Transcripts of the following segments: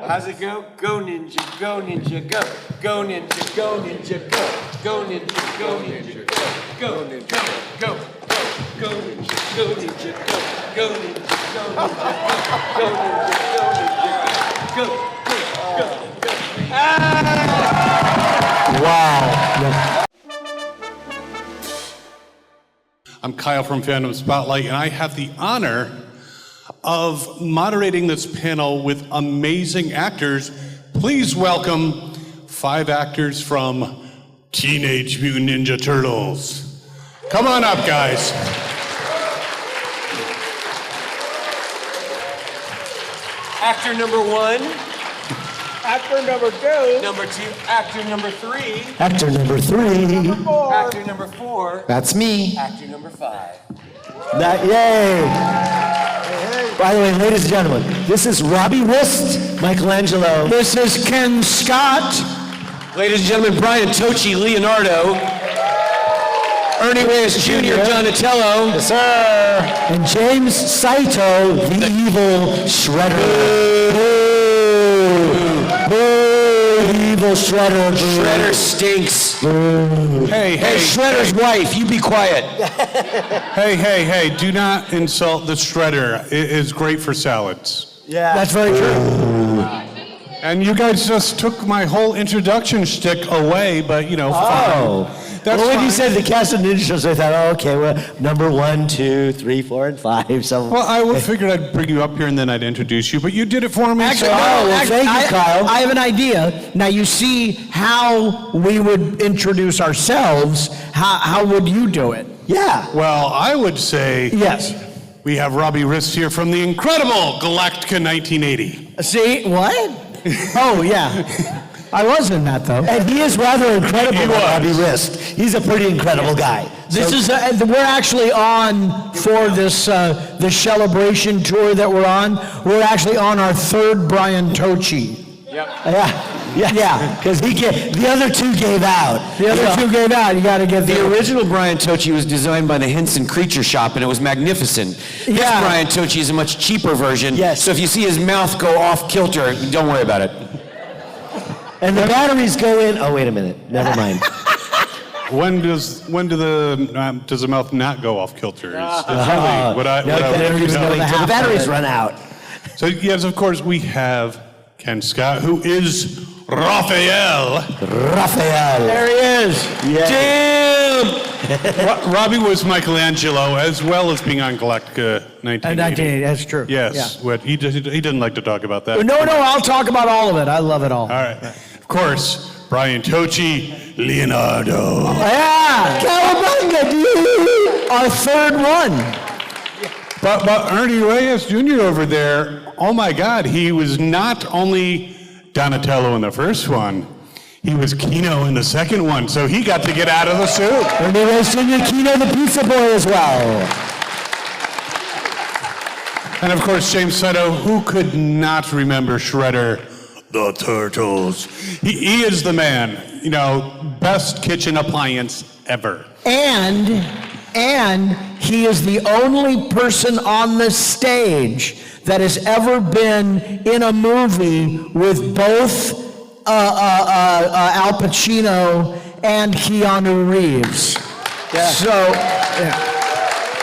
How's it go? Go ninja, go ninja, go. Go ninja, go ninja, go. Go ninja, go ninja, go. Go ninja, go. Go ninja, go ninja, go. Go ninja, go ninja, go. Go ninja, go ninja, go. Go. Wow. I'm Kyle from Fandom Spotlite, and I have the honor of moderating this panel with amazing actors. Please welcome 5 actors from Teenage Mutant Ninja Turtles. Come on up, guys. Actor number 1. Actor number 2. Number 2. Actor number 3. Actor number 3. Number 4. Actor number 4. That's me. Actor number 5. Yay. By the way, ladies and gentlemen, this is Robbie Rist, Michaelangelo. This is Kenn Scott. Ladies and gentlemen, Brian Tochi, Leonardo. Ernie Reyes Jr, Donatello. Yes, sir. And James Saito, the evil Shredder. Boo, evil Shredder. Boo. Shredder stinks. Boo. Hey, Shredder's wife, you be quiet. Hey, do not insult the Shredder. It is great for salads. Yeah. That's very true. And you guys just took my whole introduction shtick away, but fine. That's well, when fine. you said the cast of Ninja Turtles, I thought, okay, well, number 1, 2, 3, 4, and 5. So. Well, I figured I'd bring you up here and then I'd introduce you, but you did it for me. Actually, so. thank you, Kyle. I have an idea. Now, you see how we would introduce ourselves. How would you do it? Yeah. Well, I would say Yes. we have Robbie Rist here from the incredible Galactica 1980. See, what? Oh, yeah. I was in that, though. And he is rather incredible, He was. Robbie Rist. He's a pretty incredible guy. This is, we're actually on for this the celebration tour that we're on. We're actually on our 3rd Brian Tochi. Yeah, because the other 2 gave out. The other 2 gave out. You got to get The original Brian Tochi was designed by the Henson Creature Shop, and it was magnificent. This Brian Tochi is a much cheaper version. Yes. So if you see his mouth go off kilter, don't worry about it. And the batteries go in. Oh, wait a minute. Never mind. When does the mouth not go off kilter? The batteries run out. So yes, of course, we have Kenn Scott, who is Raphael. There he is. Yeah. Damn. Robbie was Michaelangelo, as well as being on Galactica 1980. That's true. Yes, Yeah. what he didn't like to talk about that. No, I'll talk about all of it. I love it all. All right. Of course, Brian Tochi, Leonardo. Yeah. Cowabunga, dude. Our 3rd one. But Ernie Reyes Jr. over there, oh my God, he was not only Donatello in the first one, he was Kino in the second one, so he got to get out of the suit. Ernie Reyes Jr., Kino the Pizza Boy as well. And of course, James Saito, who could not remember Shredder, the Turtles. He is the man, best kitchen appliance ever. And he is the only person on the stage that has ever been in a movie with both Al Pacino and Keanu Reeves. Yeah.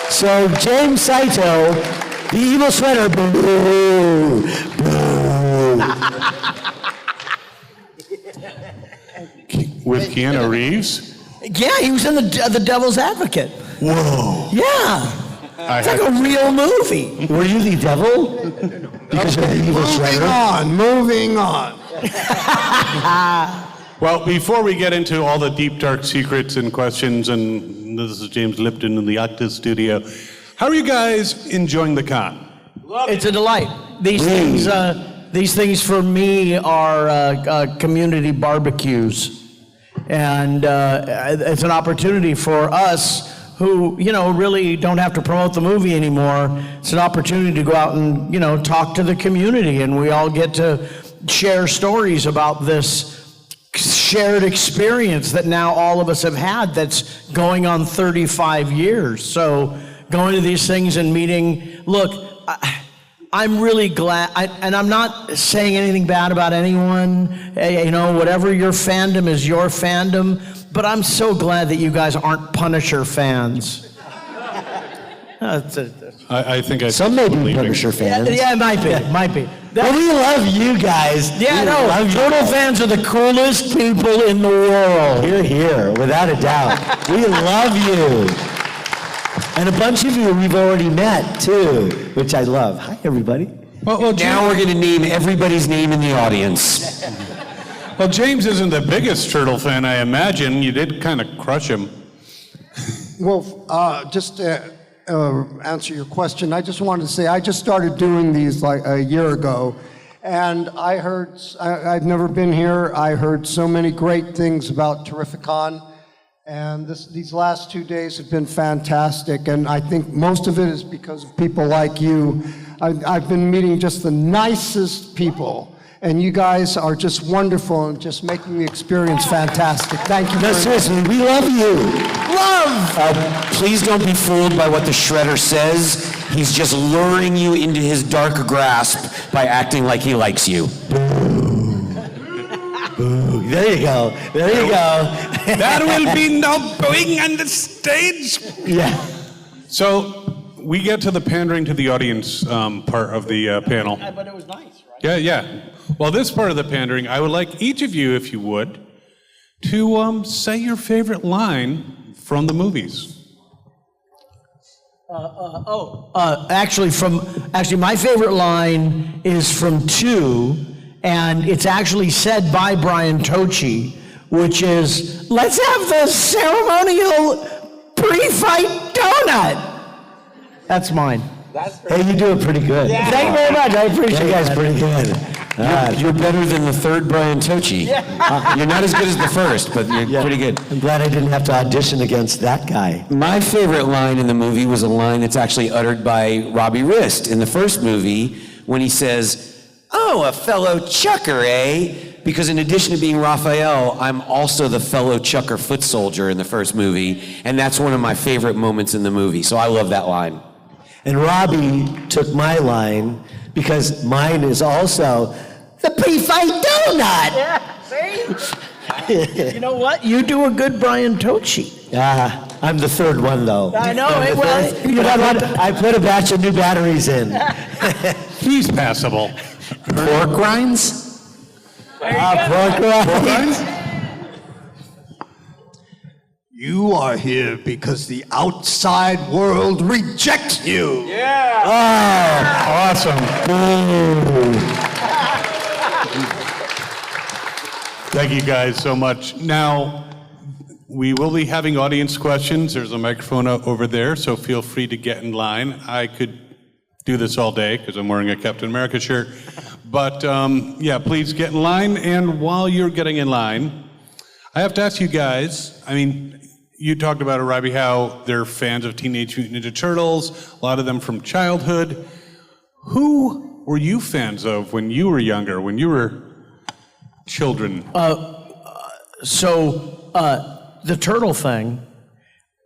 So James Saito, the evil Shredder, boo, With Keanu Reeves? Yeah, he was in the Devil's Advocate. Whoa. Yeah. It's like a real movie. Were you the devil? Because you're the evil Shredder? Moving on. Well, before we get into all the deep, dark secrets and questions, and this is James Lipton in the Octus studio, how are you guys enjoying the con? It's a delight. These things for me are community barbecues. And it's an opportunity for us who, really don't have to promote the movie anymore. It's an opportunity to go out and, talk to the community, and we all get to share stories about this shared experience that now all of us have had that's going on 35 years. So going to these things and meeting, look, I'm really glad, and I'm not saying anything bad about anyone. Whatever your fandom is your fandom, but I'm so glad that you guys aren't Punisher fans. I think Some may be Punisher fans. Yeah, it might be. Well, we love you guys. Yeah, Turtle fans are the coolest people in the world. Here, without a doubt. We love you. And a bunch of you we've already met, too, which I love. Hi, everybody. Well, Now we're going to name everybody's name in the audience. Well, James isn't the biggest Turtle fan, I imagine. You did kind of crush him. Well, just to answer your question, I just wanted to say I just started doing these like a year ago, and I've never been here. I heard so many great things about Terrificon, and these last 2 days have been fantastic, and I think most of it is because of people like you. I've been meeting just the nicest people, and you guys are just wonderful and just making the experience fantastic. Thank you very much. Seriously, we love you. Please don't be fooled by what the Shredder says. He's just luring you into his dark grasp by acting like he likes you. Ooh, there you go. There will be no booing on the stage. Yeah. So we get to the pandering to the audience part of the panel. But it was nice, right? Yeah. Well, this part of the pandering, I would like each of you, if you would, to say your favorite line from the movies. Actually, my favorite line is from 2, and it's actually said by Brian Tochi, which is, "Let's have the ceremonial pre-fight donut." That's mine. Hey, you do it pretty good. Thank you very much. I appreciate You guys that. pretty good. You're better than the third Brian Tochi. You're not as good as the first, but you're pretty good. I'm glad I didn't have to audition against that guy. My favorite line in the movie was a line that's actually uttered by Robbie Rist in the first movie when he says, "Oh, a fellow chucker, eh?" Because in addition to being Raphael, I'm also the fellow chucker foot soldier in the first movie, and that's one of my favorite moments in the movie, so I love that line. And Robbie took my line because mine is also the pre-fight donut. You know what? You do a good Brian Tochi. I'm the third one, though. I know. I'm the Well, third. you But got I put a batch of new batteries in. He's passable. Pork rinds? Pork rinds. You are here because the outside world rejects you. Awesome. Thank you guys so much. Now, we will be having audience questions. There's a microphone over there, so feel free to get in line. I could do this all day because I'm wearing a Captain America shirt. But yeah, please get in line. And while you're getting in line, I have to ask you guys, I mean, you talked about it, Robbie, how they're fans of Teenage Mutant Ninja Turtles, a lot of them from childhood. Who were you fans of when you were younger, when you were children? The turtle thing,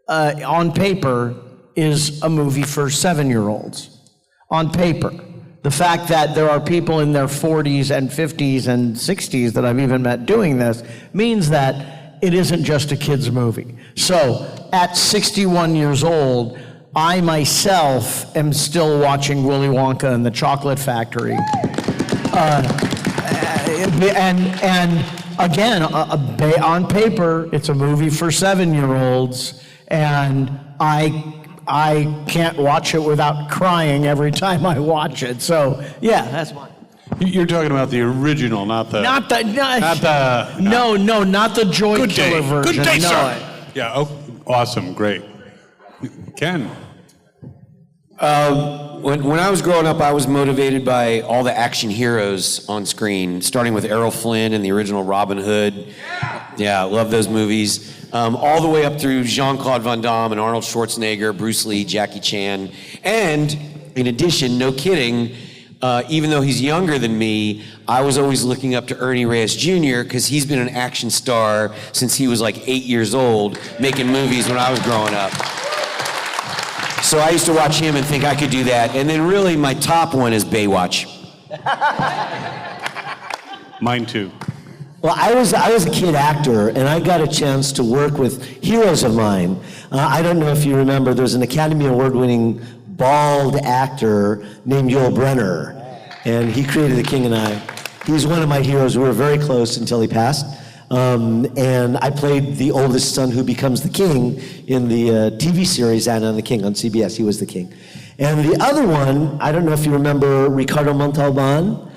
on paper, is a movie for 7-year-olds. On paper. The fact that there are people in their 40s and 50s and 60s that I've even met doing this means that it isn't just a kid's movie. So, at 61 years old, I myself am still watching Willy Wonka and the Chocolate Factory. And again, on paper, it's a movie for 7-year-olds, and I can't watch it without crying every time I watch it. So, yeah, that's mine. You're talking about the original, not the... Not the Joy Good Killer day. version. Good day, No. sir. Yeah, oh, awesome, great. Ken? When I was growing up, I was motivated by all the action heroes on screen, starting with Errol Flynn and the original Robin Hood. Yeah, I love those movies. All the way up through Jean-Claude Van Damme and Arnold Schwarzenegger, Bruce Lee, Jackie Chan. And in addition, no kidding, even though he's younger than me, I was always looking up to Ernie Reyes Jr. because he's been an action star since he was like 8 years old, making movies when I was growing up. So I used to watch him and think I could do that. And then really my top one is Baywatch. Mine too. Well, I was a kid actor, and I got a chance to work with heroes of mine. I don't know if you remember, there's an Academy Award-winning bald actor named Yul Brynner, and he created The King and I. He's one of my heroes. We were very close until he passed. And I played the oldest son who becomes the king in the TV series Anna and the King on CBS. He was the king. And the other one, I don't know if you remember Ricardo Montalban.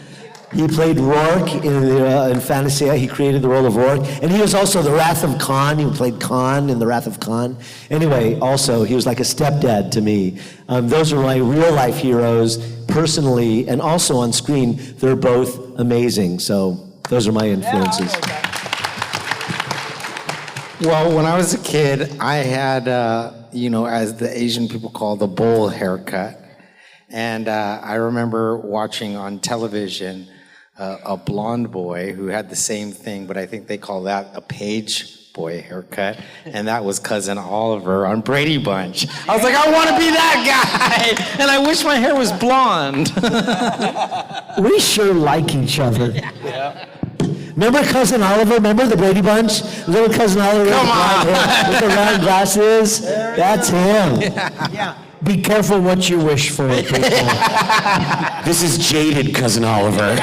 He played Rourke in Fantasia. He created the role of Rourke. And he was also the Wrath of Khan. He played Khan in the Wrath of Khan. Anyway, also, he was like a stepdad to me. Those are my real life heroes, personally, and also on screen. They're both amazing. So those are my influences. Well, when I was a kid, I had, as the Asian people call the bowl haircut. And I remember watching on television a blonde boy who had the same thing, but I think they call that a page boy haircut. And that was Cousin Oliver on Brady Bunch. I was like, I want to be that guy! And I wish my hair was blonde. We sure like each other. Remember Cousin Oliver? Remember the Brady Bunch? Little Cousin Oliver with the round glasses? That's him. Yeah. Be careful what you wish for, people. This is jaded Cousin Oliver.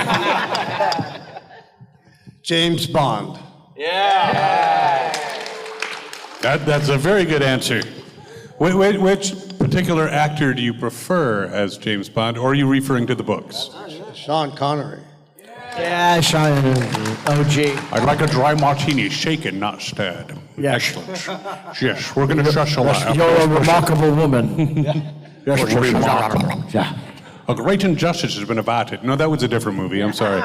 James Bond. That's a very good answer. Which particular actor do you prefer as James Bond, or are you referring to the books? Sean Connery. Yeah, Sean, OG. I'd like a dry martini, shaken, not stirred. Yeah. Excellent. Yes, we're going to shush a lot. You're a remarkable woman. Yes, remarkable. Yeah. A great injustice has been averted. No, that was a different movie. I'm sorry.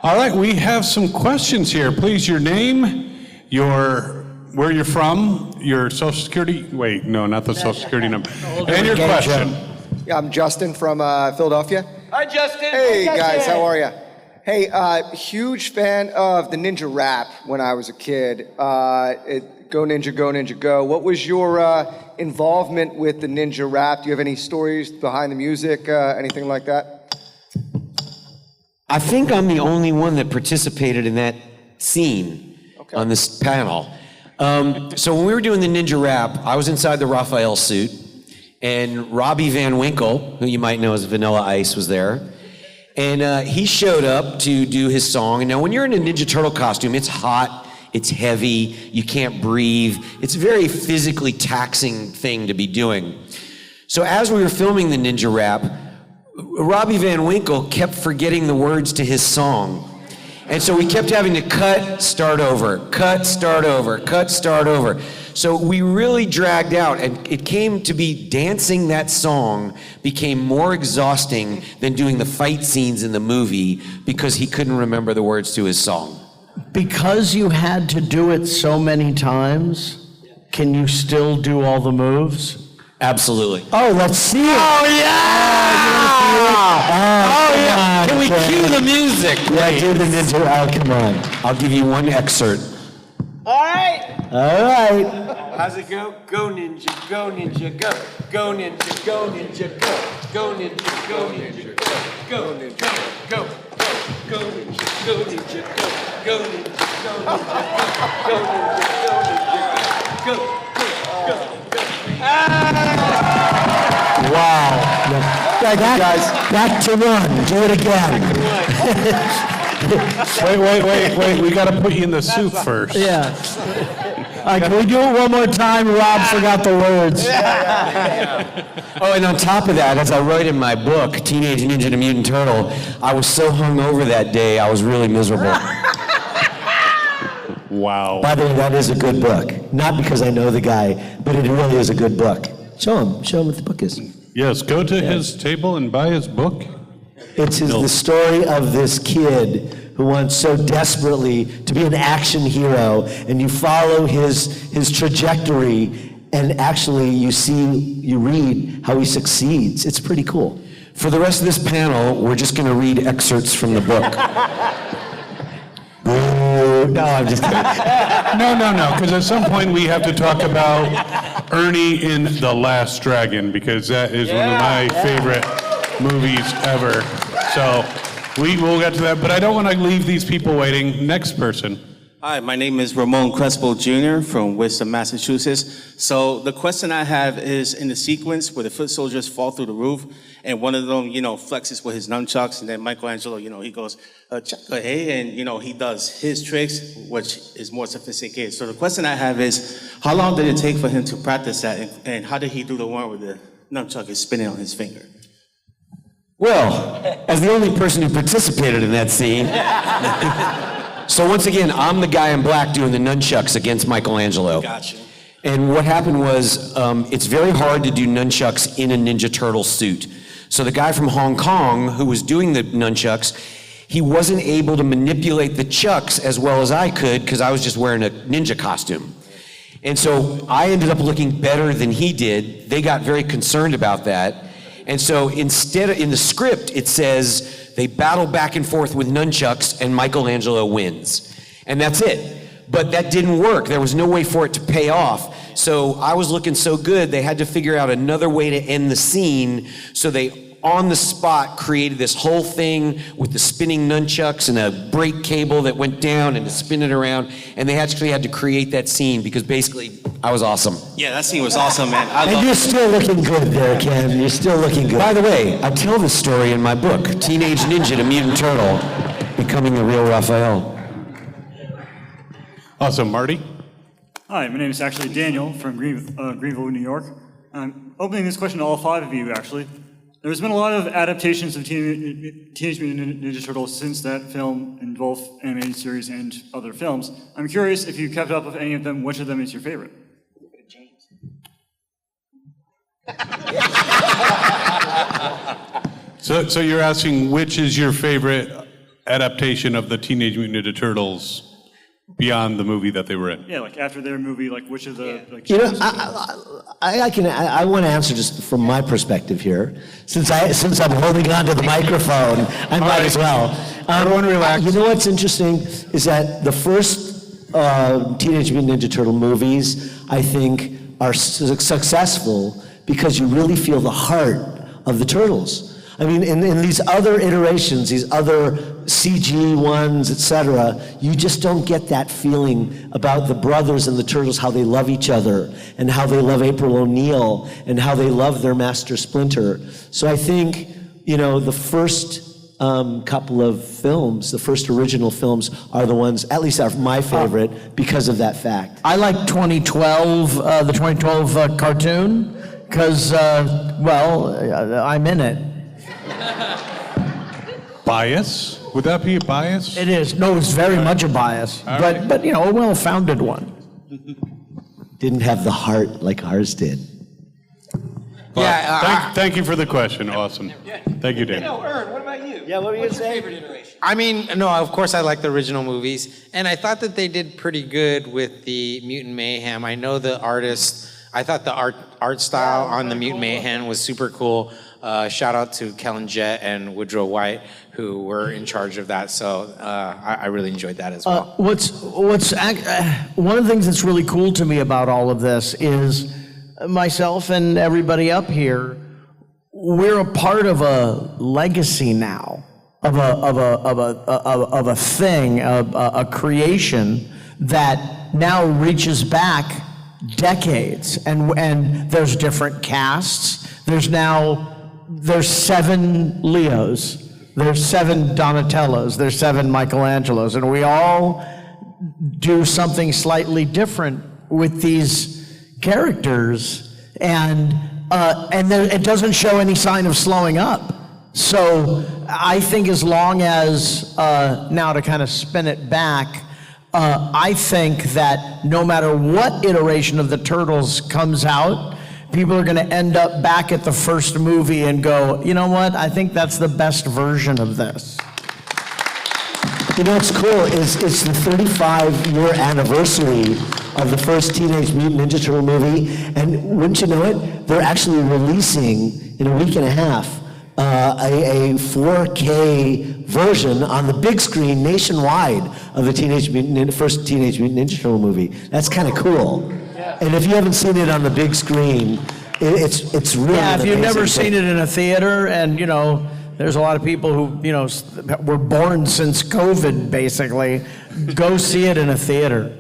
All right, we have some questions here. Please, your name, where you're from, your social security. Wait, no, not the social security number. And your question. Yeah, I'm Justin from Philadelphia. Hi, Justin. Hey, guys, how are you? Hey, huge fan of the Ninja Rap when I was a kid. Go Ninja, Go Ninja, Go. What was your involvement with the Ninja Rap? Do you have any stories behind the music, anything like that? I think I'm the only one that participated in that scene on this panel. So when we were doing the Ninja Rap, I was inside the Raphael suit, and Robbie Van Winkle, who you might know as Vanilla Ice, was there. And he showed up to do his song. And now when you're in a Ninja Turtle costume, it's hot, it's heavy, you can't breathe. It's a very physically taxing thing to be doing. So as we were filming the Ninja Rap, Robbie Van Winkle kept forgetting the words to his song. And so we kept having to cut, start over, cut, start over, cut, start over. So we really dragged out, and it came to be dancing that song became more exhausting than doing the fight scenes in the movie because he couldn't remember the words to his song. Because you had to do it so many times, can you still do all the moves? Absolutely. Oh, let's see it. Oh, yeah! Oh, yeah! Can we cue the music? Yeah, do the Ninja. Oh, come on. I'll give you one excerpt. All right. How's it go? Go Ninja, go Ninja, go. Go Ninja, go Ninja, go. Go Ninja, go Ninja, go. Go Ninja, go. Go Ninja, go Ninja, go. Go Ninja, go Ninja, go. Go Ninja, go Ninja, go. Go. Wow. Back to one. Do it again. Wait. We got to put you in the suit first. Yeah. Can we do it one more time? Rob forgot the words. Oh, and on top of that, as I write in my book, Teenage Ninja Mutant Turtle, I was so hungover that day, I was really miserable. Wow. By the way, that is a good book. Not because I know the guy, but it really is a good book. Show him what the book is. Yes, go to his table and buy his book. It's the story of this kid who wants so desperately to be an action hero, and you follow his trajectory, and actually you read how he succeeds. It's pretty cool. For the rest of this panel, we're just going to read excerpts from the book. No, No, I'm just kidding. No, because at some point we have to talk about Ernie in The Last Dragon, because that is one of my favorite movies ever. So we will get to that, but I don't want to leave these people waiting. Next person. Hi, my name is Ramon Crespo Jr. from Worcester, Massachusetts. So the question I have is in the sequence where the foot soldiers fall through the roof, and one of them, flexes with his nunchucks, and then Michaelangelo, he goes, hey, and, he does his tricks, which is more sophisticated. So the question I have is, how long did it take for him to practice that, and how did he do the one where the nunchuck is spinning on his finger? Well, as the only person who participated in that scene. So once again, I'm the guy in black doing the nunchucks against Michelangelo. Gotcha. And what happened was, it's very hard to do nunchucks in a Ninja Turtle suit. So the guy from Hong Kong who was doing the nunchucks, he wasn't able to manipulate the chucks as well as I could because I was just wearing a ninja costume. And so I ended up looking better than he did. They got very concerned about that. And so instead, in the script, it says they battle back and forth with nunchucks and Michelangelo wins. And that's it. But that didn't work. There was no way for it to pay off. So I was looking so good, they had to figure out another way to end the scene. So they, on the spot, created this whole thing with the spinning nunchucks and a brake cable that went down and to spin it around. And they actually had to create that scene because basically I was awesome. Yeah, that scene was awesome, man. And you're still looking good there, Ken. You're still looking good. By the way, I tell this story in my book, Teenage Ninja to Mutant Turtle, Becoming the Real Raphael. Awesome, Marty. Hi, my name is actually Daniel from Greenville, New York. I'm opening this question to all five of you, actually. There's been a lot of adaptations of Teenage Mutant Ninja Turtles since that film in both animated series and other films. I'm curious if you kept up with any of them, which of them is your favorite? So you're asking which is your favorite adaptation of the Teenage Mutant Ninja Turtles beyond the movie that they were in? Yeah, like after their movie, like which of the... Like, You know, I want to answer just from my perspective here. Since I'm holding on to the microphone, I might as well. Everyone relax. You know what's interesting is that the first Teenage Mutant Ninja Turtle movies, I think, are successful because you really feel the heart of the Turtles. I mean, in these other iterations, these other CG ones, etc., you just don't get that feeling about the brothers and the Turtles, how they love each other, and how they love April O'Neil, and how they love their master Splinter. So I think, the first couple of films, the first original films, are the ones, at least are my favorite, because of that fact. I like 2012, the 2012 cartoon, because, I'm in it. Bias? Would that be a bias? It is. No, it's very much a bias, but a well-founded one. Didn't have the heart like ours did. Well, thank you for the question. Awesome. Thank you, Dan. Ern, what about you? Yeah, what were you What's your saying? favorite iteration? I mean, no, of course I like the original movies, and I thought that they did pretty good with the Mutant Mayhem. I know the artist, I thought the art style on the Mutant Mayhem was super cool. Shout out to Kellen Jett and Woodrow White, who were in charge of that, so I really enjoyed that as well. One of the things that's really cool to me about all of this is myself and everybody up here, we're a part of a legacy now, of a thing, a creation that now reaches back decades, and there's different casts. There's 7 Leos, there's 7 Donatellos, there's 7 Michelangelos, and we all do something slightly different with these characters, and it doesn't show any sign of slowing up. So I think as long as, now to kind of spin it back, I think that no matter what iteration of the Turtles comes out, people are going to end up back at the first movie and go, you know what, I think that's the best version of this. You know what's cool is it's the 35-year anniversary of the first Teenage Mutant Ninja Turtle movie, and wouldn't you know it, they're actually releasing, in a week and a half, a 4K version on the big screen nationwide of the first Teenage Mutant Ninja Turtle movie. That's kind of cool. And if you haven't seen it on the big screen, it's really Yeah, if you've never amazing. seen it in a theater, and there's a lot of people who were born since COVID, basically, go see it in a theater.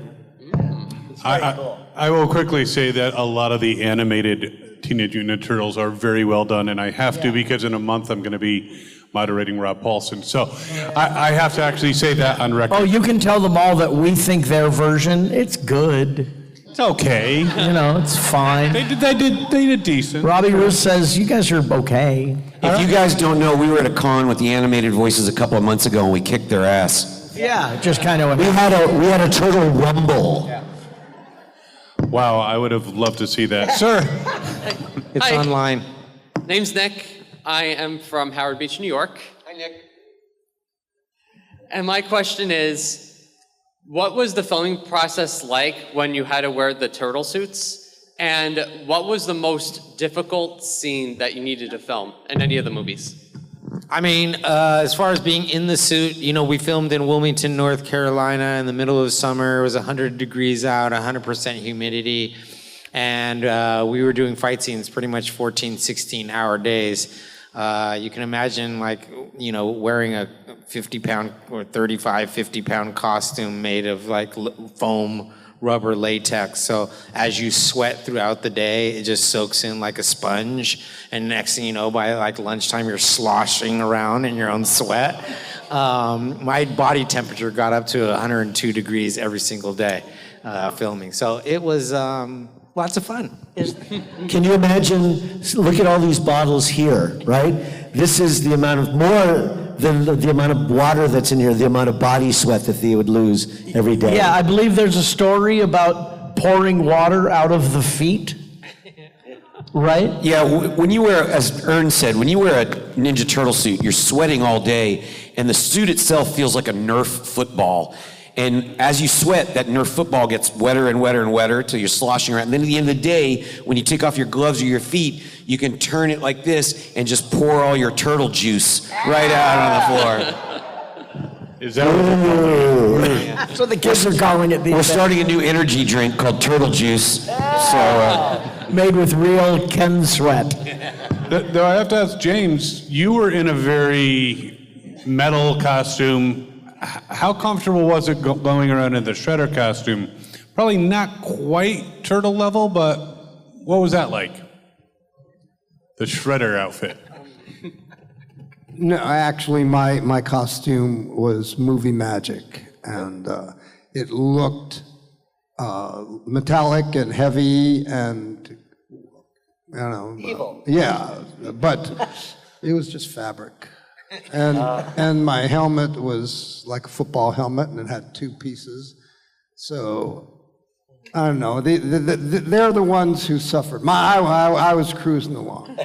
I will quickly say that a lot of the animated Teenage Mutant Ninja Turtles are very well done, and I have to because in a month I'm going to be moderating Rob Paulson. So I have to actually say that on record. Oh, you can tell them all that we think their version, it's good. It's okay. It's fine. They did decent. Robbie Rist says, you guys are okay. If you guys don't know, we were at a con with the animated voices a couple of months ago, and we kicked their ass. Yeah, just kind of. We had a turtle rumble. Yeah. Wow, I would have loved to see that. Sir. It's Hi. online. Name's Nick. I am from Howard Beach, New York. Hi, Nick. And my question is, what was the filming process like when you had to wear the turtle suits? And what was the most difficult scene that you needed to film in any of the movies? I mean, as far as being in the suit, we filmed in Wilmington, North Carolina in the middle of summer. It was 100 degrees out, 100% humidity. And we were doing fight scenes pretty much 14, 16-hour days. You can imagine, wearing a 50-pound or 35, 50-pound costume made of, foam, rubber, latex. So as you sweat throughout the day, it just soaks in like a sponge. And next thing you know, by, lunchtime, you're sloshing around in your own sweat. My body temperature got up to 102 degrees every single day filming. So it was lots of fun. Can you imagine, look at all these bottles here, right? This is the amount of, more than the amount of water that's in here, the amount of body sweat that they would lose every day. Yeah, I believe there's a story about pouring water out of the feet. Right? Yeah, when you wear, as Ern said, when you wear a Ninja Turtle suit, you're sweating all day, and the suit itself feels like a Nerf football. And as you sweat, that Nerf football gets wetter and wetter and wetter till you're sloshing around. And then at the end of the day, when you take off your gloves or your feet, you can turn it like this and just pour all your turtle juice right out on the floor. Is that what So the kids are calling it. We're starting a new energy drink called Turtle Juice. Made with real Kenn sweat. Though I have to ask James, you were in a very metal costume. How comfortable was it going around in the Shredder costume? Probably not quite turtle level, but what was that like? The Shredder outfit. No, actually, my costume was movie magic, and it looked metallic and heavy and, Evil. Yeah, but it was just fabric. And my helmet was like a football helmet, and it had two pieces. So, I don't know. They're the ones who suffered. I was cruising along.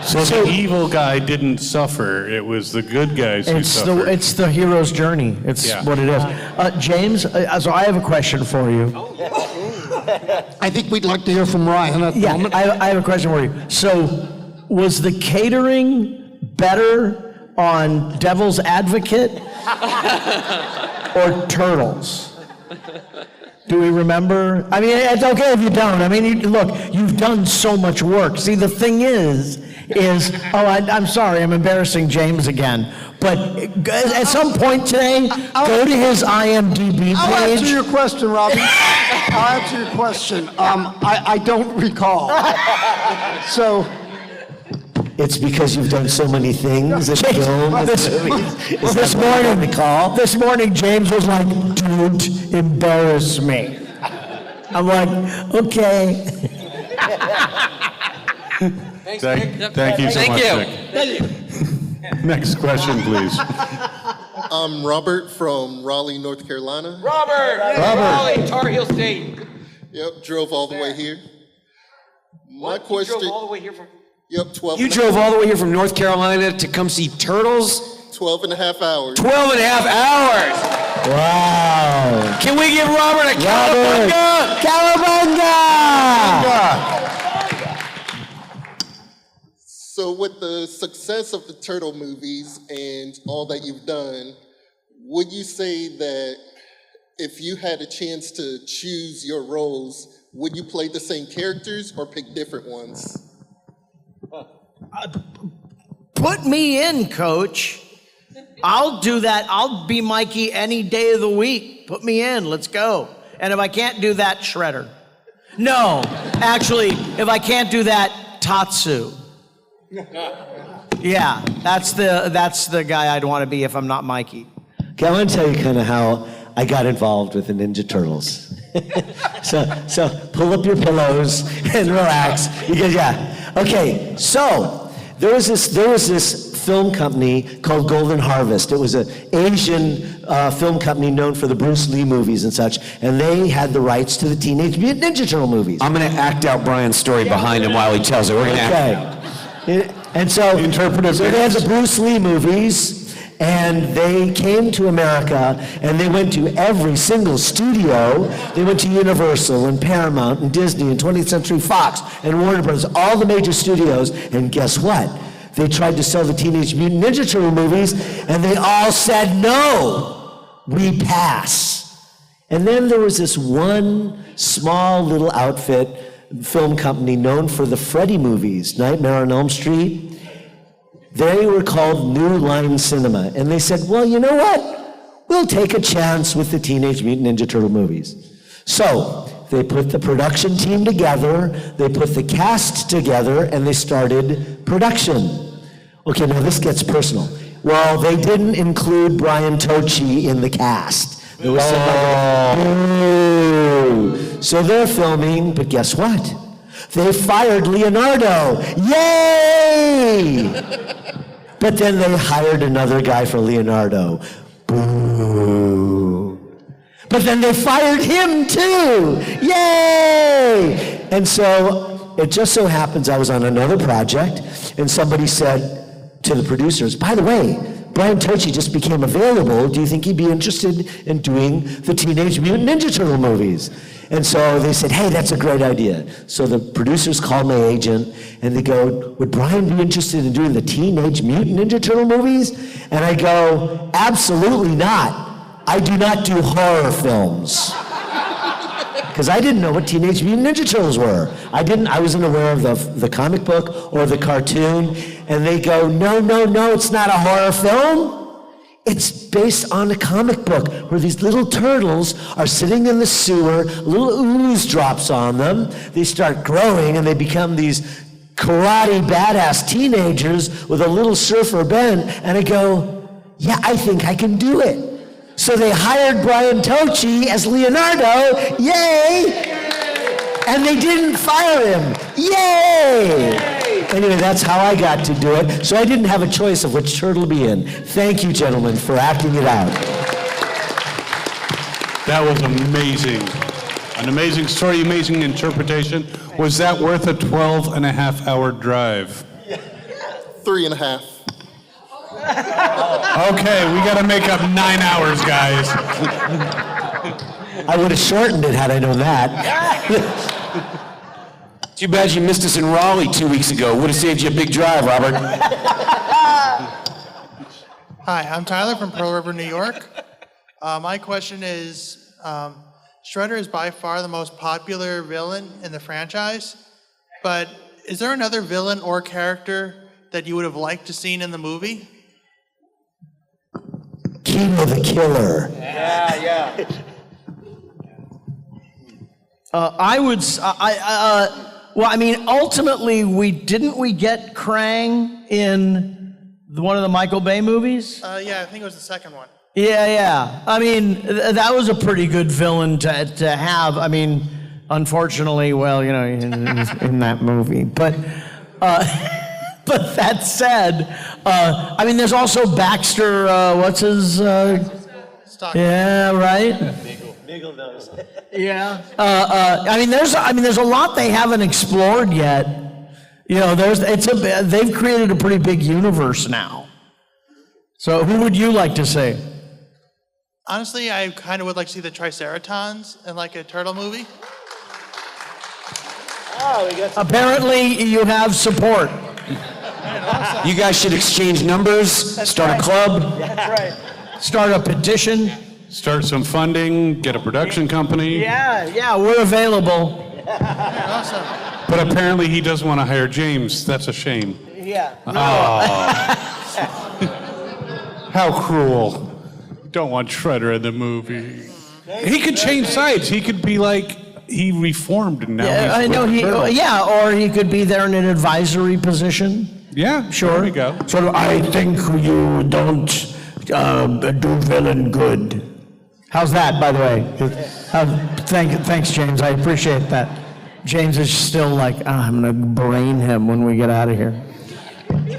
So the evil guy didn't suffer. It was the good guys who suffered. It's the hero's journey. It's what it is. James, so I have a question for you. I think we'd like to hear from Ryan at the moment. I have a question for you. So, was the catering better on Devil's Advocate or Turtles? Do we remember? I mean, it's okay if you don't. I mean, look, you've done so much work. See, the thing is, I'm sorry, I'm embarrassing James again. But at some point today, go to his IMDb page. I'll answer your question, Robbie. I'll answer your question. I don't recall. So. It's because you've done so many things in film and movies. This morning, James was like, "Don't embarrass me." I'm like, okay. Thank you so much, Nick. Next question, please. I'm Robert from Raleigh, North Carolina. Raleigh, Tar Heel State. Yep, drove all the way here. My question. You drove all the way here from... Yep, 12. You drove all the way here from North Carolina to come see Turtles? 12 and a half hours. 12 and a half hours! Wow. Can we give Robert a cowabunga? Cowabunga! So with the success of the Turtle movies and all that you've done, would you say that if you had a chance to choose your roles, would you play the same characters or pick different ones? Put me in, coach. I'll do that. I'll be Mikey any day of the week. Put me in. Let's go. And if I can't do that, Shredder. No, actually, if I can't do that, Tatsu. Yeah, that's the guy I'd want to be if I'm not Mikey. Okay, I want to tell you kind of how I got involved with the Ninja Turtles. so pull up your pillows and relax. Because yeah, okay. So there was this film company called Golden Harvest. It was an Asian film company known for the Bruce Lee movies and such, and they had the rights to the Teenage Mutant Ninja Turtle movies. I'm going to act out Brian's story behind him while he tells it. We're going to act it out. And so they had the Bruce Lee movies. And they came to America, and they went to every single studio. They went to Universal and Paramount and Disney and 20th Century Fox and Warner Brothers, all the major studios. And guess what? They tried to sell the Teenage Mutant Ninja Turtle movies, and they all said, no, we pass. And then there was this one small little outfit, film company known for the Freddy movies, Nightmare on Elm Street. They were called New Line Cinema, and they said, well, you know what? We'll take a chance with the Teenage Mutant Ninja Turtle movies. So they put the production team together, they put the cast together, and they started production. Okay, now this gets personal. Well, they didn't include Brian Tochi in the cast. There was somebody. So they're filming, but guess what? They fired Leonardo. Yay! But then they hired another guy for Leonardo. Boo. But then they fired him too. Yay! And so it just so happens I was on another project, and somebody said to the producers, by the way, Brian Tochi just became available. Do you think he'd be interested in doing the Teenage Mutant Ninja Turtle movies? And so they said, hey, that's a great idea. So the producers called my agent, and they go, would Brian be interested in doing the Teenage Mutant Ninja Turtle movies? And I go, absolutely not. I do not do horror films. Because I didn't know what Teenage Mutant Ninja Turtles were. I wasn't aware of the comic book or the cartoon. And they go, no, it's not a horror film. It's based on a comic book where these little turtles are sitting in the sewer, little ooze drops on them, they start growing and they become these karate badass teenagers with a little surfer bend, and I go, yeah, I think I can do it. So they hired Brian Tochi as Leonardo, yay! And they didn't fire him, yay! Anyway, that's how I got to do it. So I didn't have a choice of which turtle to be in. Thank you, gentlemen, for acting it out. That was amazing. An amazing story, amazing interpretation. Was that worth a 12-and-a-half-hour drive? 3.5. Okay, we got to make up 9 hours, guys. I would have shortened it had I known that. Too bad you missed us in Raleigh 2 weeks ago. Would have saved you a big drive, Robert. Hi, I'm Tyler from Pearl River, New York. My question is, Shredder is by far the most popular villain in the franchise, but is there another villain or character that you would have liked to seen in the movie? Kimo the Killer. Yeah. Ultimately, we get Krang in one of the Michael Bay movies? Yeah, I think it was the second one. Yeah. I mean, that was a pretty good villain to have. I mean, unfortunately, well, you know, in that movie. But that said, I mean, there's also Baxter. What's his? Yeah, right. Niggle knows. Yeah. I mean, there's a lot they haven't explored yet. You know, they've created a pretty big universe now. So, who would you like to say? Honestly, I kind of would like to see the Triceratons in like a turtle movie. Apparently, you have support. You guys should exchange numbers, start a club. That's right. Start a petition. Start some funding, get a production company. Yeah, we're available. Awesome. But apparently he doesn't want to hire James. That's a shame. Yeah. How cruel. Don't want Shredder in the movie. He could change sides. He could be like, he reformed and now Yeah, he's I know with the Turtles. or he could be there in an advisory position. Yeah, Sure. there we go. Sort of, I think you don't do villain good. How's that, by the way? Thanks, James. I appreciate that. James is still like, I'm going to brain him when we get out of here.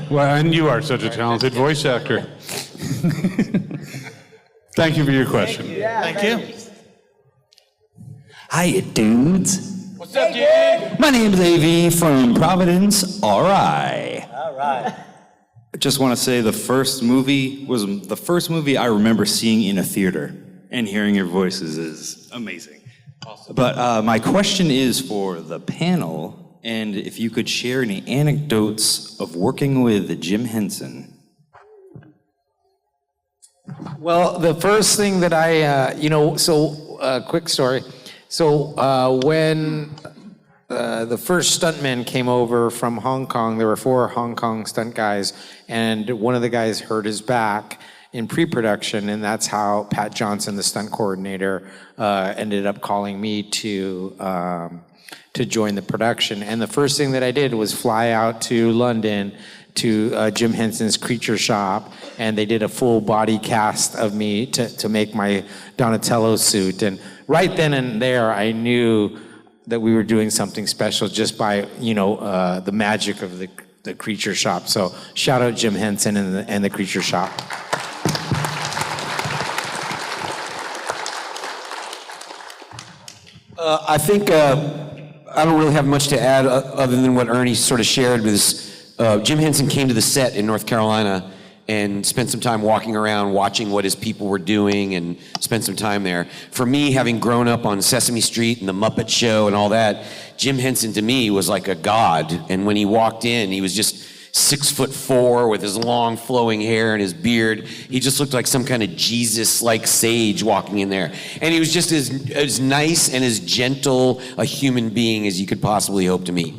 Well, and you are such a talented voice actor. Thank you for your question. Thank you. Hiya, dudes. What's up, dude? My name's AV from Providence, RI. All right. I just want to say the first movie was the first movie I remember seeing in a theater, and hearing your voices is amazing. Awesome. But my question is for the panel, and if you could share any anecdotes of working with Jim Henson. Well, the first thing that I, quick story. So when the first stuntmen came over from Hong Kong, there were 4 Hong Kong stunt guys, and one of the guys hurt his back in pre-production, and that's how Pat Johnson, the stunt coordinator, ended up calling me to join the production. And the first thing that I did was fly out to London to Jim Henson's Creature Shop, and they did a full body cast of me to make my Donatello suit. And right then and there, I knew that we were doing something special just by, the magic of the Creature Shop. So shout out Jim Henson and the Creature Shop. I think I don't really have much to add other than what Ernie sort of shared. Jim Henson came to the set in North Carolina and spent some time walking around, watching what his people were doing, and spent some time there. For me, having grown up on Sesame Street and the Muppet Show and all that, Jim Henson to me was like a god. And when he walked in, he was just 6'4" with his long flowing hair and his beard. He just looked like some kind of Jesus-like sage walking in there. And he was just as nice and as gentle a human being as you could possibly hope to meet.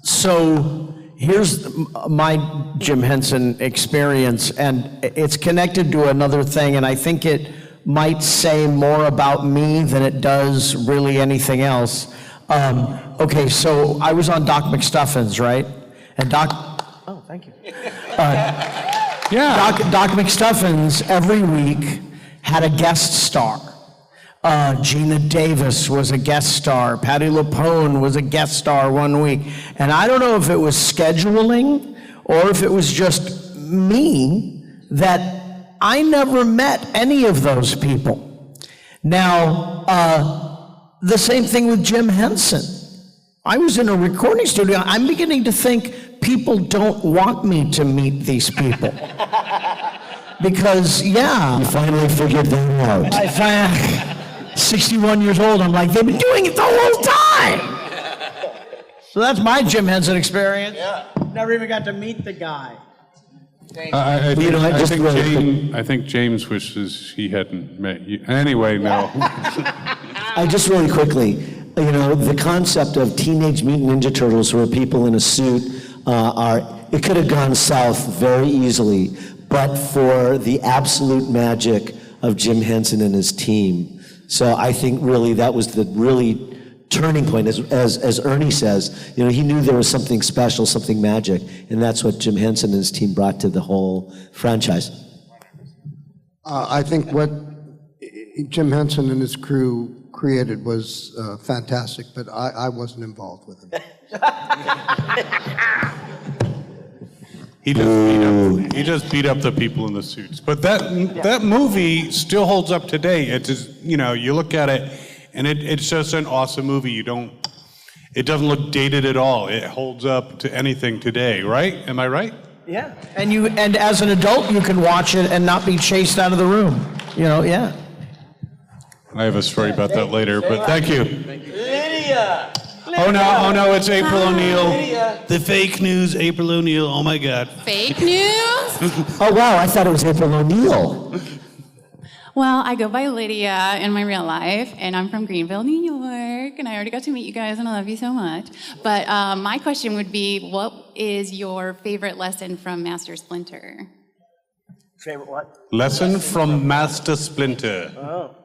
So here's my Jim Henson experience, and it's connected to another thing, and I think it might say more about me than it does really anything else. Okay, so I was on Doc McStuffins, right? And oh, thank you. Doc McStuffins every week had a guest star. Gina Davis was a guest star. Patti LuPone was a guest star one week. And I don't know if it was scheduling or if it was just me that I never met any of those people. Now, the same thing with Jim Henson. I was in a recording studio. I'm beginning to think people don't want me to meet these people. Because, yeah. You finally figured that out. I find 61 years old, I'm like, they've been doing it the whole time. So that's my Jim Henson experience. Yeah. Never even got to meet the guy. I think James wishes he hadn't met you. Anyway, no. Just really quickly, the concept of Teenage Mutant Ninja Turtles where people in a suit it could have gone south very easily, but for the absolute magic of Jim Henson and his team. So I think really that was the really turning point, as Ernie says. He knew there was something special, something magic, and that's what Jim Henson and his team brought to the whole franchise. I think what Jim Henson and his crew created was fantastic, but I wasn't involved with it. He just beat up the people in the suits. But that movie still holds up today. It just, you look at it, and it's just an awesome movie. It doesn't look dated at all. It holds up to anything today, right? Am I right? Yeah. And as an adult, you can watch it and not be chased out of the room. Yeah. I have a story about that later, but thank you. Lydia! Oh no, it's April O'Neil. The fake news, April O'Neil. Oh my God. Fake news? Oh, wow, I thought it was April O'Neil. Well, I go by Lydia in my real life, and I'm from Greenville, New York, and I already got to meet you guys, and I love you so much. But my question would be, what is your favorite lesson from Master Splinter? Favorite what? Lesson from Master Splinter. Oh.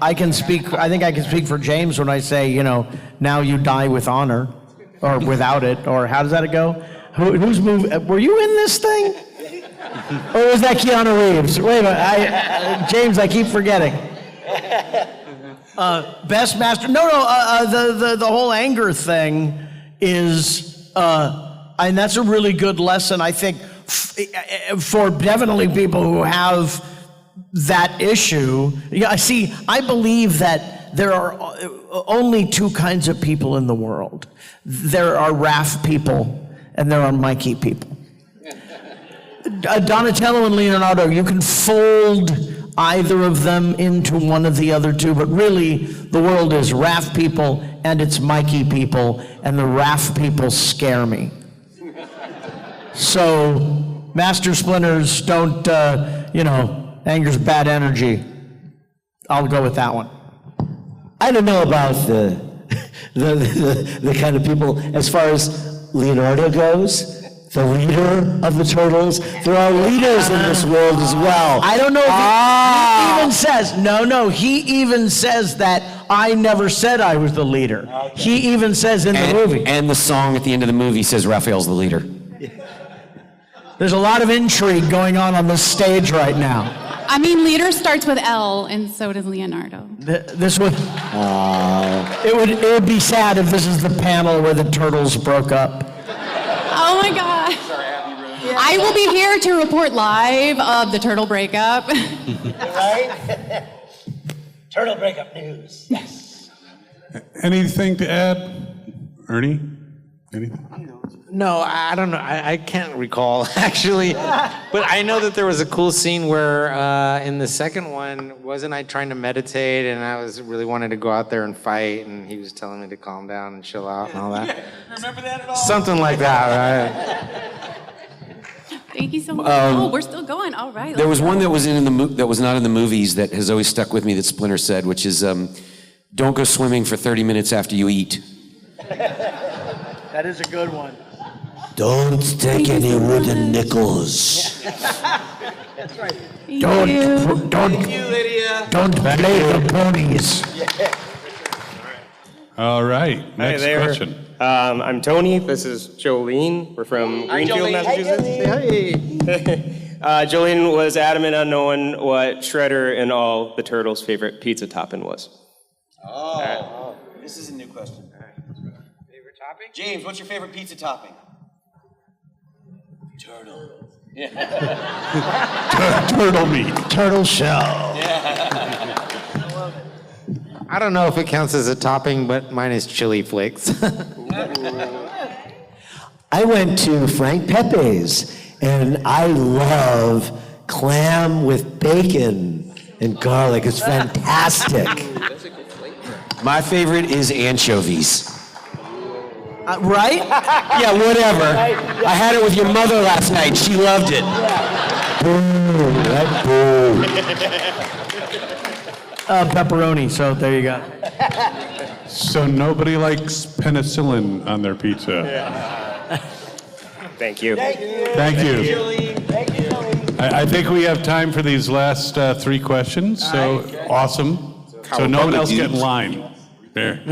I can speak, I think I can speak for James when I say, now you die with honor, or without it, or how does that go? Whose movie, were you in this thing? Or was that Keanu Reeves? Wait a minute, James, I keep forgetting. Best Master, the whole anger thing is, and that's a really good lesson, I think, for definitely people who have that issue. Yeah, see, I believe that there are only two kinds of people in the world. There are Raph people and there are Mikey people. Donatello and Leonardo, you can fold either of them into one of the other two, but really the world is Raph people and it's Mikey people, and the Raph people scare me. So, Master Splinters don't, anger's bad energy. I'll go with that one. I don't know about the kind of people, as far as Leonardo goes, the leader of the Turtles. There are leaders in this world as well. I don't know if he even says, he even says that I never said I was the leader. Okay. He even says in the movie. And the song at the end of the movie says Raphael's the leader. There's a lot of intrigue going on this stage right now. I mean, leader starts with L, and so does Leonardo. This would, it would be sad if this is the panel where the Turtles broke up. Oh my God. I will be here to report live of the Turtle breakup. Right? Turtle breakup news. Yes. Anything to add, Ernie? Anything? No, I don't know. I can't recall, actually. But I know that there was a cool scene where in the second one, wasn't I trying to meditate and I was really wanting to go out there and fight, and he was telling me to calm down and chill out and all that. Remember that at all? Something like that, right? Thank you so much. We're still going. All right. There was one that was that was not in the movies that has always stuck with me that Splinter said, which is, don't go swimming for 30 minutes after you eat. That is a good one. Don't take any wooden nickels. That's right. Don't play the ponies. All right, next question. I'm Tony. This is Jolene. We're from Greenfield, Massachusetts. Hey. Jolene was adamant on knowing what Shredder and all the Turtles' favorite pizza topping was. This is a new question. Favorite topping? James, what's your favorite pizza topping? Turtle. Yeah. Turtle meat. Turtle shell. Yeah. I don't know if it counts as a topping, but mine is chili flakes. I went to Frank Pepe's, and I love clam with bacon and garlic. It's fantastic. My favorite is anchovies. Right? Yeah, whatever. I had it with your mother last night. She loved it. Pepperoni, so there you go. So nobody likes penicillin on their pizza. Thank you. Thank you. I think we have time for these last three questions. So awesome. So no one else get in line. There.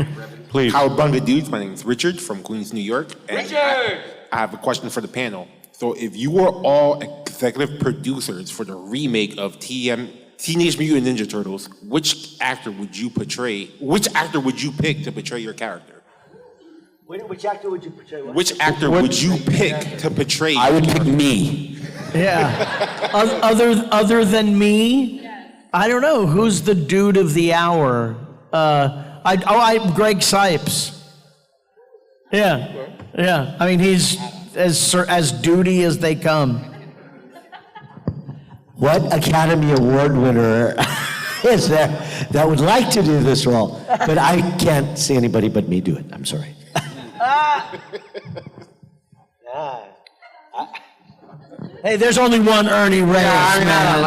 Please. Cowabunga dudes. My name is Richard from Queens, New York. And I have a question for the panel. So if you were all executive producers for the remake of Teenage Mutant Ninja Turtles, which actor would you pick to portray your character? Which actor would you portray? Which actor would you pick to portray? I would pick me. Yeah. Other than me, I don't know who's the dude of the hour. Greg Sipes. Yeah. I mean, he's as duty as they come. What Academy Award winner is there that would like to do this role, but I can't see anybody but me do it. I'm sorry. Hey, there's only one Ernie Reyes, man.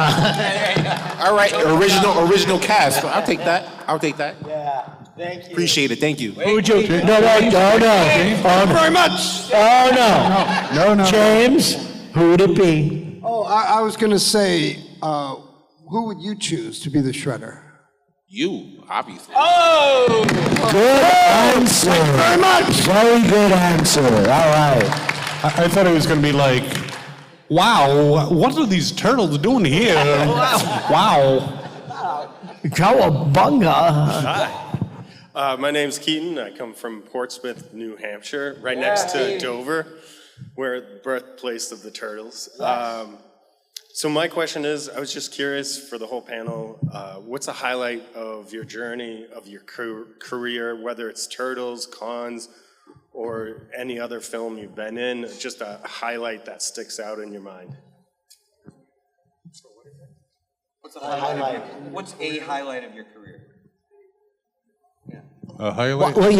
All right, original cast. I'll take that. Yeah, thank you. Appreciate it. Thank you. Who would you? No. Thank you very much. Oh, no. No. James, who would it be? Oh, I was going to say, who would you choose to be the Shredder? You, obviously. Oh! Good answer. Thank you very much. Very good answer. All right. I thought it was going to be like, wow, what are these turtles doing here? Wow. Cowabunga. Hi. My name's Keaton. I come from Portsmouth, New Hampshire, right next to Dover, where the birthplace of the Turtles. So my question is, I was just curious for the whole panel, what's a highlight of your journey, of your career, whether it's Turtles, Cons, or any other film you've been in, just a highlight that sticks out in your mind? What's a highlight of your career? A highlight? Well,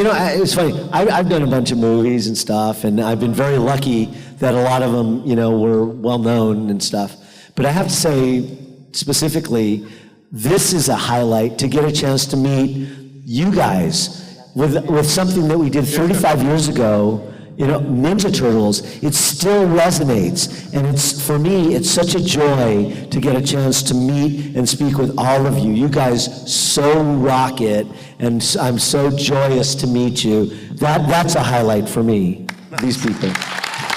it's funny. I've done a bunch of movies and stuff, and I've been very lucky that a lot of them, were well known and stuff. But I have to say, specifically, this is a highlight to get a chance to meet you guys with something that we did 35 years ago. Ninja Turtles, it still resonates. And for me, it's such a joy to get a chance to meet and speak with all of you. You guys so rock it, and I'm so joyous to meet you. That's a highlight for me, these people,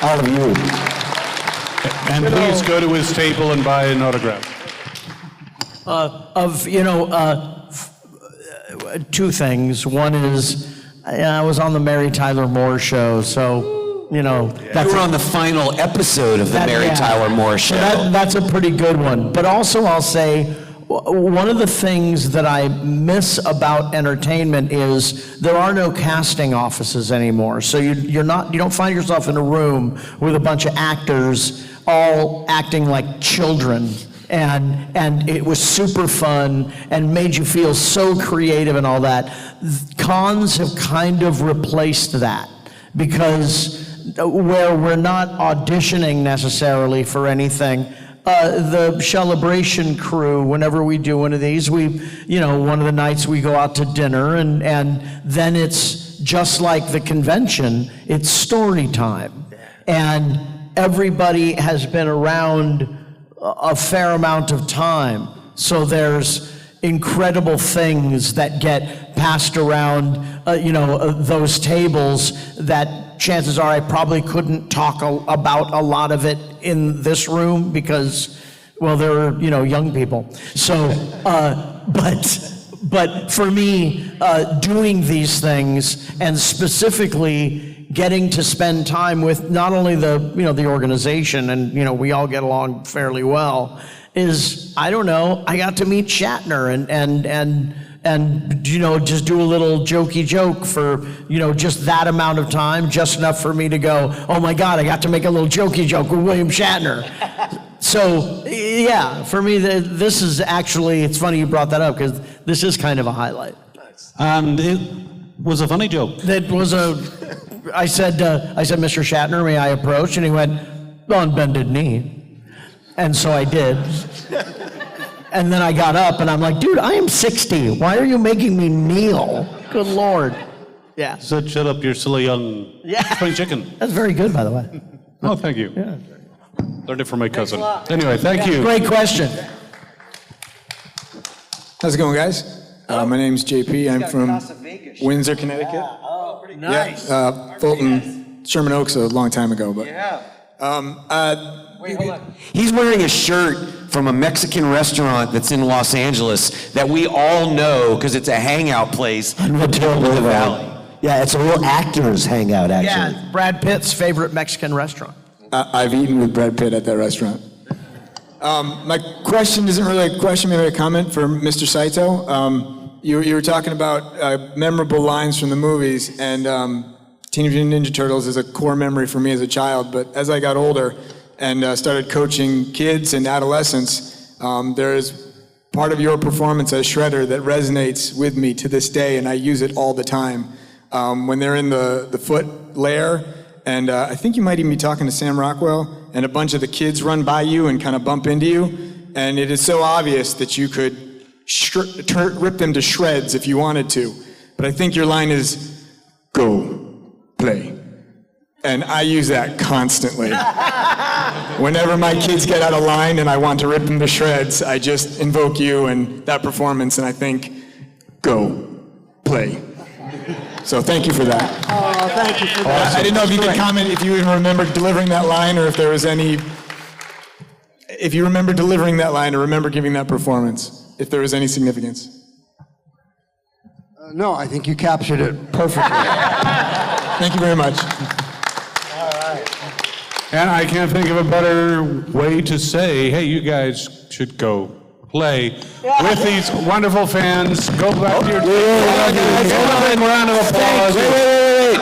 all of you. And please go to his table and buy an autograph. Two things. One is, I was on the Mary Tyler Moore Show, so, You were on the final episode of the Mary Tyler Moore Show. So that's a pretty good one. But also, I'll say, one of the things that I miss about entertainment is there are no casting offices anymore. So you don't find yourself in a room with a bunch of actors all acting like children. And it was super fun and made you feel so creative and all that. Cons have kind of replaced that, because where we're not auditioning necessarily for anything, the Celebration crew, whenever we do one of these, one of the nights we go out to dinner, and then it's just like the convention, it's story time. And everybody has been around a fair amount of time. So there's incredible things that get passed around, those tables that chances are I probably couldn't talk about a lot of it in this room because, well, they're, young people. So, but for me, doing these things and specifically getting to spend time with not only the organization, and we all get along fairly well, is, I don't know, I got to meet Shatner and just do a little jokey joke for just that amount of time, just enough for me to go, oh my God, I got to make a little jokey joke with William Shatner. So yeah, for me, this is actually, it's funny you brought that up because this is kind of a highlight. And it was a funny joke. I said, Mr. Shatner, may I approach? And he went, on bended knee. And so I did. And then I got up and I'm like, dude, I am 60. Why are you making me kneel? Good Lord. Yeah. So shut up, you're silly young spring chicken. That's very good, by the way. Oh, thank you. Yeah. Learned it from my cousin. Anyway, thank you. Great question. How's it going, guys? My name's JP. I'm from Windsor, Connecticut. Oh, pretty nice. Yeah, Fulton, Sherman Oaks a long time ago, but. Wait, hold on. He's wearing a shirt from a Mexican restaurant that's in Los Angeles that we all know because it's a hangout place in the Valley. Yeah, it's a real actors hangout, actually. Yeah, Brad Pitt's favorite Mexican restaurant. I've eaten with Brad Pitt at that restaurant. My question isn't really a question, maybe a comment for Mr. Saito. You were talking about memorable lines from the movies, and Teenage Mutant Ninja Turtles is a core memory for me as a child, but as I got older and started coaching kids and adolescents, there's part of your performance as Shredder that resonates with me to this day, and I use it all the time. When they're in the foot lair, and I think you might even be talking to Sam Rockwell, and a bunch of the kids run by you and kind of bump into you, and it is so obvious that you could rip them to shreds if you wanted to. But I think your line is, go, play. And I use that constantly. Whenever my kids get out of line and I want to rip them to shreds, I just invoke you and that performance, and I think, go, play. So thank you for that. Oh, thank you for that. I didn't know if you could comment if you even remember delivering that line, or if there was any, if you remember delivering that line or remember giving that performance, if there was any significance. No, I think you captured it perfectly. Thank you very much. And I can't think of a better way to say, hey, you guys should go play with these wonderful fans. Go back to your big round of applause. Wait.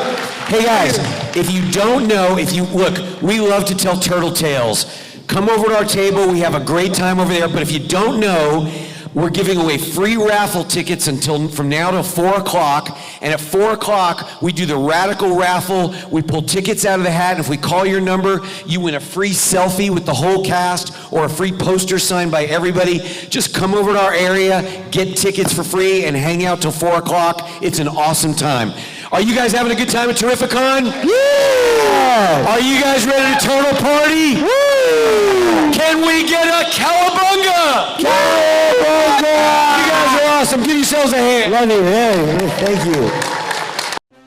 Hey guys, if you don't know, look, we love to tell turtle tales. Come over to our table, we have a great time over there, but if you don't know, we're giving away free raffle tickets from now till 4 o'clock. And at 4 o'clock, we do the radical raffle. We pull tickets out of the hat, and if we call your number, you win a free selfie with the whole cast or a free poster signed by everybody. Just come over to our area, get tickets for free, and hang out till 4 o'clock. It's an awesome time. Are you guys having a good time at Terrificon? Yeah! Are you guys ready to turtle party? Woo! Can we get a cowabunga? Cowabunga! You guys are awesome. Give yourselves a hand. Love you. Hey, thank you.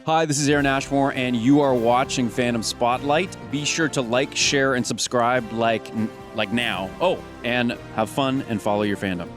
Hi, this is Aaron Ashmore, and you are watching Fandom Spotlight. Be sure to like, share, and subscribe like now. Oh, and have fun and follow your fandom.